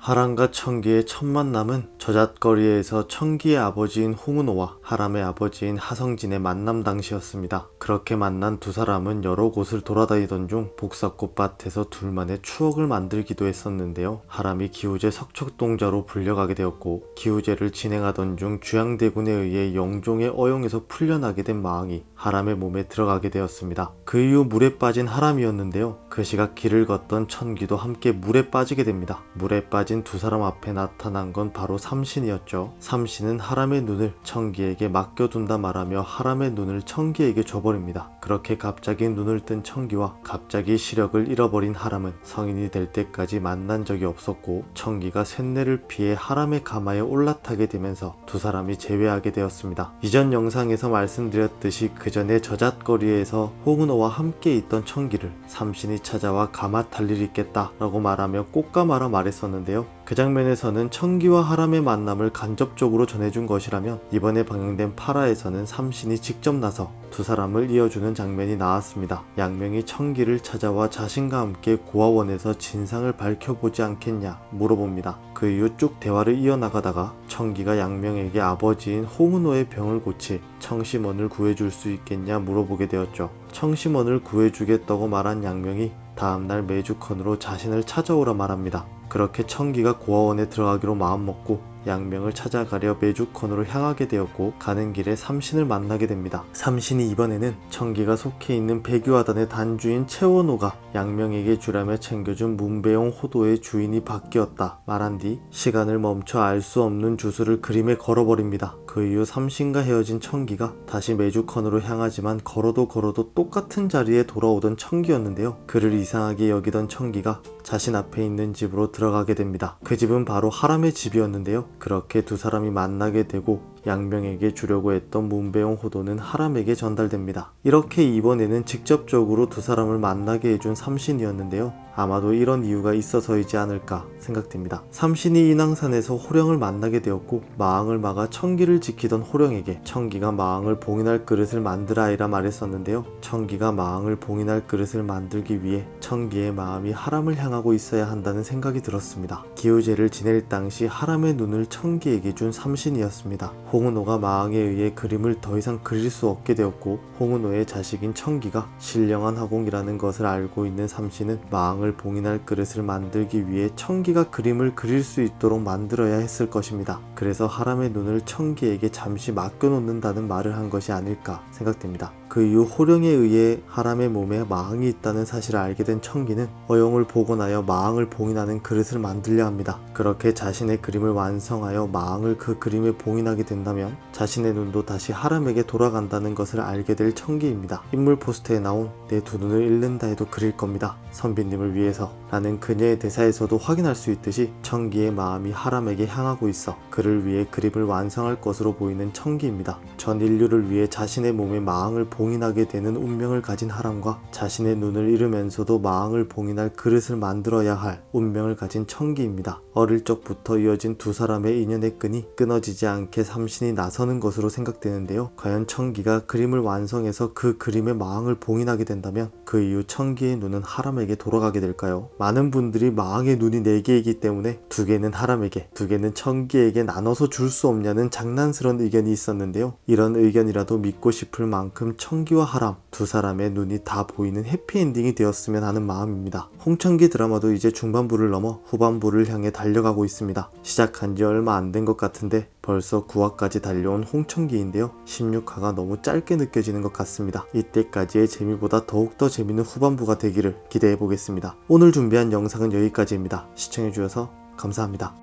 하람과 청기의 첫 만남은 저잣거리에서 청기의 아버지인 홍은호와 하람의 아버지인 하성진의 만남 당시였습니다. 그렇게 만난 두 사람은 여러 곳을 돌아다니던 중 복사꽃밭에서 둘만의 추억을 만들기도 했었는데요. 하람이 기우제 석척동자로 불려가게 되었고, 기우제를 진행하던 중 주양대군에 의해 영종의 어용에서 풀려나게 된 마왕이 하람의 몸에 들어가게 되었습니다. 그 이후 물에 빠진 하람이었는데요. 그 시각 길을 걷던 청기도 함께 물에 빠지게 됩니다. 물에 빠진 두 사람 앞에 나타난 건 바로 삼신이었죠. 삼신은 하람의 눈을 청기에게 맡겨둔다 말하며 하람의 눈을 청기에게 줘버립니다. 그렇게 갑자기 눈을 뜬 청기와 갑자기 시력을 잃어버린 하람은 성인이 될 때까지 만난 적이 없었고, 청기가 쇳내를 피해 하람의 가마에 올라타게 되면서 두 사람이 재회하게 되었습니다. 이전 영상에서 말씀드렸듯이 그 전에 저잣거리에서 홍은호와 함께 있던 청기를 삼신이 찾아와 가마 탈 일 있겠다 라고 말하며 꽃가마라 말했었는데요. 그 장면에서는 청기와 하람의 만남을 간접적으로 전해준 것이라면, 이번에 방영된 파라에서는 삼신이 직접 나서 두 사람을 이어주는 장면이 나왔습니다. 양명이 청기를 찾아와 자신과 함께 고아원에서 진상을 밝혀보지 않겠냐 물어봅니다. 그 이후 쭉 대화를 이어나가다가 청기가 양명에게 아버지인 홍은호의 병을 고칠 청심원을 구해줄 수 있겠냐 물어보게 되었죠. 청심원을 구해주겠다고 말한 양명이 다음날 메주컨으로 자신을 찾아오라 말합니다. 그렇게 청기가 고아원에 들어가기로 마음먹고 양명을 찾아가려 메주컨으로 향하게 되었고, 가는 길에 삼신을 만나게 됩니다. 삼신이 이번에는 청기가 속해 있는 백유화단의 단주인 채원호가 양명에게 주라며 챙겨준 문배용 호도의 주인이 바뀌었다 말한 뒤 시간을 멈춰 알 수 없는 주술을 그림에 걸어버립니다. 그 이후 삼신과 헤어진 청기가 다시 메주컨으로 향하지만 걸어도 똑같은 자리에 돌아오던 청기였는데요. 그를 이상하게 여기던 청기가 자신 앞에 있는 집으로 들어가게 됩니다. 그 집은 바로 하람의 집이었는데요. 그렇게 두 사람이 만나게 되고 양명에게 주려고 했던 문배용 호도는 하람에게 전달됩니다. 이렇게 이번에는 직접적으로 두 사람을 만나게 해준 삼신이었는데요. 아마도 이런 이유가 있어서이지 않을까 생각됩니다. 삼신이 인왕산에서 호령을 만나게 되었고, 마왕을 막아 청기를 지키던 호령에게 청기가 마왕을 봉인할 그릇을 만들어이라 말했었는데요. 청기가 마왕을 봉인할 그릇을 만들기 위해 청기의 마음이 하람을 향하고 있어야 한다는 생각이 들었습니다. 기우제를 지낼 당시 하람의 눈을 청기에게 준 삼신이었습니다. 홍은호가 마왕에 의해 그림을 더 이상 그릴 수 없게 되었고, 홍은호의 자식인 청기가 신령한 화공이라는 것을 알고 있는 삼신은 마왕을 봉인할 그릇을 만들기 위해 청기가 그림을 그릴 수 있도록 만들어야 했을 것입니다. 그래서 하람의 눈을 청기에게 잠시 맡겨놓는다는 말을 한 것이 아닐까 생각됩니다. 그 이후 호령에 의해 하람의 몸에 마왕이 있다는 사실을 알게 된 청기는 어용을 복원하여 마왕을 봉인하는 그릇을 만들려 합니다. 그렇게 자신의 그림을 완성하여 마왕을 그 그림에 봉인하게 된다면 자신의 눈도 다시 하람에게 돌아간다는 것을 알게 될 청기입니다. 인물 포스터에 나온 내 두 눈을 잃는다 해도 그릴 겁니다. 선비님을 위해서 라는 그녀의 대사에서도 확인할 수 있듯이 청기의 마음이 하람에게 향하고 있어 그를 위해 그림을 완성할 것으로 보이는 청기입니다. 전 인류를 위해 자신의 몸에 마왕을 봉인하게 되는 운명을 가진 하람과 자신의 눈을 잃으면서도 마왕을 봉인할 그릇을 만들어야 할 운명을 가진 청기입니다. 어릴 적부터 이어진 두 사람의 인연의 끈이 끊어지지 않게 삼신이 나서는 것으로 생각되는데요. 과연 청기가 그림을 완성해서 그 그림의 마왕을 봉인하게 된다면 그 이후 청기의 눈은 하람에게 돌아가게 될까요? 많은 분들이 마왕의 눈이 4개이기 때문에 2개는 하람에게, 2개는 청기에게 나눠서 줄 수 없냐는 장난스러운 의견이 있었는데요. 이런 의견이라도 믿고 싶을 만큼 청기와 하람 두 사람의 눈이 다 보이는 해피엔딩이 되었으면 하는 마음입니다. 홍청기 드라마도 이제 중반부를 넘어 후반부를 향해 달려가고 있습니다. 시작한 지 얼마 안 된 것 같은데 벌써 9화까지 달려온 홍청기인데요. 16화가 너무 짧게 느껴지는 것 같습니다. 이때까지의 재미보다 더욱더 재밌는 후반부가 되기를 기대해보겠습니다. 오늘 준비한 영상은 여기까지입니다. 시청해주셔서 감사합니다.